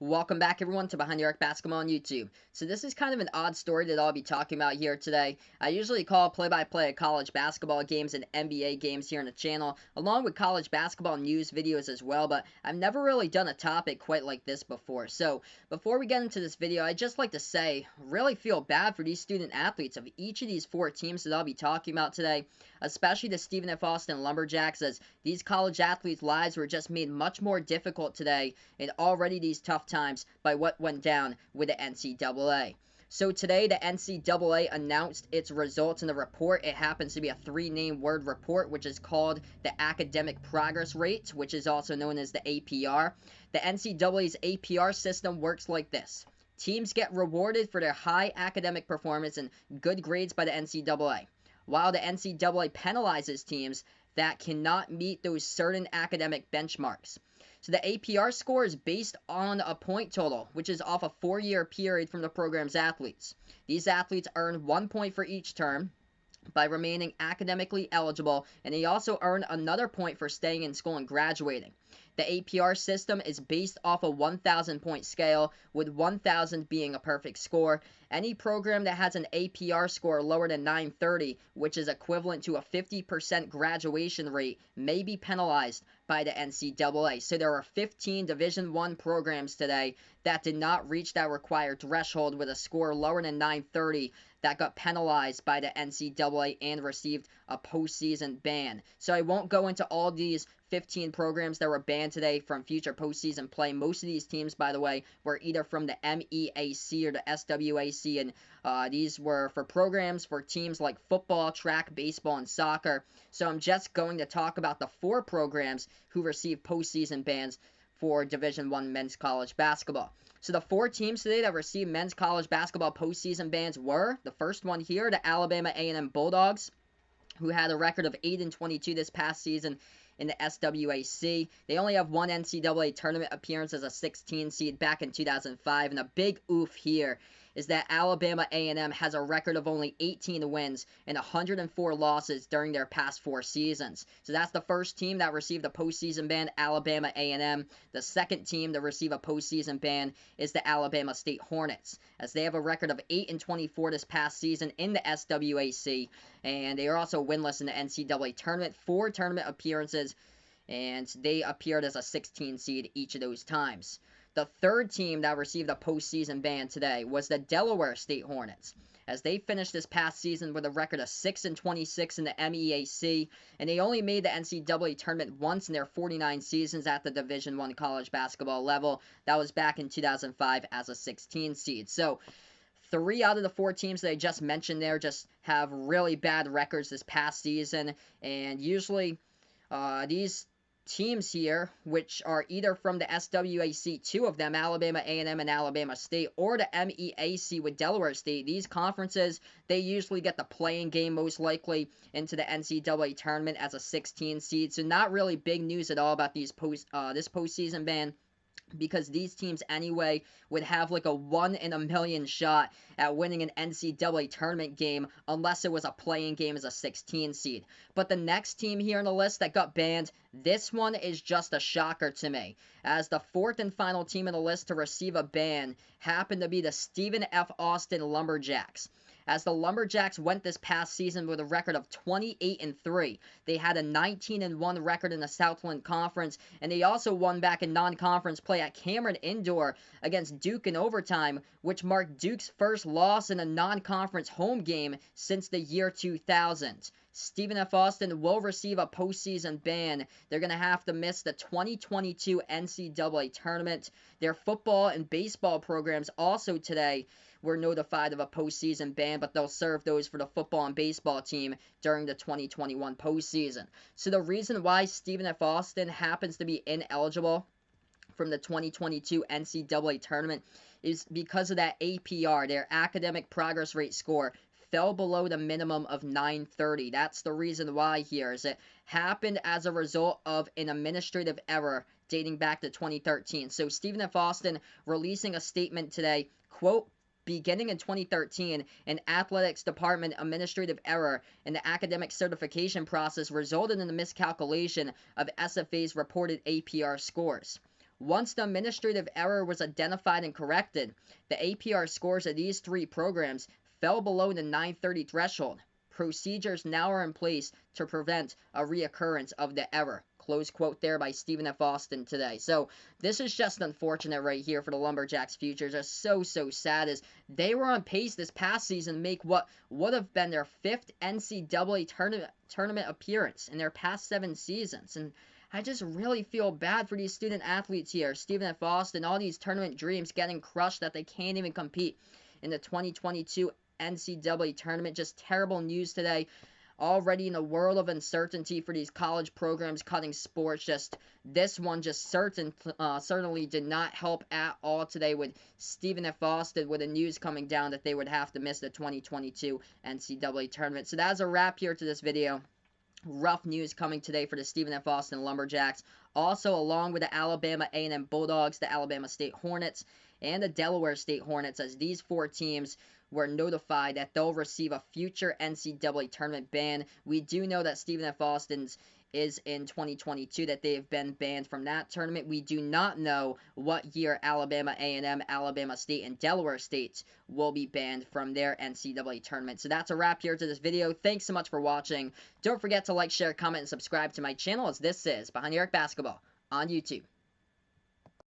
Welcome back, everyone, to Behind the Arc Basketball on YouTube. So this is kind of an odd story that I'll be talking about here today. I usually call play-by-play of college basketball games and NBA games here on the channel, along with college basketball news videos as well, but I've never really done a topic quite like this before. So before we get into this video, I'd just like to say, really feel bad for these student athletes of each of these four teams that I'll be talking about today, especially the Stephen F. Austin Lumberjacks, as these college athletes' lives were just made much more difficult today in already these tough times by what went down with the NCAA. So today, the NCAA announced its results in the report. It happens to be a three-name word report, which is called the Academic Progress Rate, which is also known as the APR. The NCAA's APR system works like this. Teams get rewarded for their high academic performance and good grades by the NCAA, while the NCAA penalizes teams that cannot meet those certain academic benchmarks. So the APR score is based on a point total, which is off a 4-year period from the program's athletes. These athletes earn 1 point for each term by remaining academically eligible, and they also earn another point for staying in school and graduating. The APR system is based off a 1,000-point scale, with 1,000 being a perfect score. Any program that has an APR score lower than 930, which is equivalent to a 50% graduation rate, may be penalized by the NCAA. So there are 15 Division I programs today that did not reach that required threshold with a score lower than 930 that got penalized by the NCAA and received a postseason ban. So I won't go into all these 15 programs that were banned today from future postseason play. Most of these teams, by the way, were either from the MEAC or the SWAC, and these were for programs for teams like football, track, baseball, and soccer. So I'm just going to talk about the 4 programs who received postseason bans for Division I men's college basketball. So the 4 teams today that received men's college basketball postseason bans were, the first one here, the Alabama A&M Bulldogs, who had a record of 8-22 this past season in the SWAC. They only have one NCAA tournament appearance as a 16 seed back in 2005, and a big oof here is that Alabama A&M has a record of only 18 wins and 104 losses during their past 4 seasons. So that's the first team that received a postseason ban, Alabama A&M. The second team to receive a postseason ban is the Alabama State Hornets, as they have a record of 8-24 this past season in the SWAC, and they are also winless in the NCAA tournament, 4 tournament appearances, and they appeared as a 16 seed each of those times. The third team that received a postseason ban today was the Delaware State Hornets, as they finished this past season with a record of 6-26 in the MEAC, and they only made the NCAA tournament once in their 49 seasons at the Division I college basketball level. That was back in 2005 as a 16 seed. So 3 out of the 4 teams that I just mentioned there just have really bad records this past season, and usually these teams here, which are either from the SWAC, 2 of them, Alabama A&M and Alabama State, or the MEAC with Delaware State, these conferences, they usually get the playing game most likely into the NCAA tournament as a 16 seed. So not really big news at all about these this postseason ban, because these teams anyway would have like a 1 in a million shot at winning an NCAA tournament game unless it was a playing game as a 16 seed. But the next team here on the list that got banned, this one is just a shocker to me, as the 4th and final team on the list to receive a ban happened to be the Stephen F. Austin Lumberjacks. As the Lumberjacks went this past season with a record of 28-3. They had a 19-1 record in the Southland Conference, and they also won back in non-conference play at Cameron Indoor against Duke in overtime, which marked Duke's first loss in a non-conference home game since the year 2000. Stephen F. Austin will receive a postseason ban. They're going to have to miss the 2022 NCAA tournament. Their football and baseball programs also today were notified of a postseason ban, but they'll serve those for the football and baseball team during the 2021 postseason. So the reason why Stephen F. Austin happens to be ineligible from the 2022 NCAA tournament is because of that APR, their academic progress rate score, fell below the minimum of 930. That's the reason why here, is it happened as a result of an administrative error dating back to 2013. So Stephen F. Austin releasing a statement today, quote, "Beginning in 2013, an athletics department administrative error in the academic certification process resulted in the miscalculation of SFA's reported APR scores. Once the administrative error was identified and corrected, the APR scores of these 3 programs fell below the 930 threshold. Procedures now are in place to prevent a reoccurrence of the error. Close quote there by Stephen F. Austin today. So this is just unfortunate right here for the Lumberjacks' future. Just so sad, as they were on pace this past season to make what would have been their 5th NCAA tournament appearance in their past 7 seasons. And I just really feel bad for these student athletes here. Stephen F. Austin, all these tournament dreams getting crushed that they can't even compete in the 2022 NCAA tournament. Just terrible news today. Already in a world of uncertainty for these college programs cutting sports. Just this one just certainly did not help at all today with Stephen F. Austin, with the news coming down that they would have to miss the 2022 NCAA tournament. So that's a wrap here to this video. Rough news coming today for the Stephen F. Austin Lumberjacks. Also, along with the Alabama A&M Bulldogs, the Alabama State Hornets, and the Delaware State Hornets, as these 4 teams were notified that they'll receive a future NCAA tournament ban. We do know that Stephen F. Austin's is in 2022, that they have been banned from that tournament. We do not know what year Alabama A&M, Alabama State, and Delaware State will be banned from their NCAA tournament. So that's a wrap here to this video. Thanks so much for watching. Don't forget to like, share, comment, and subscribe to my channel, as this is Behind the Arc Basketball on YouTube.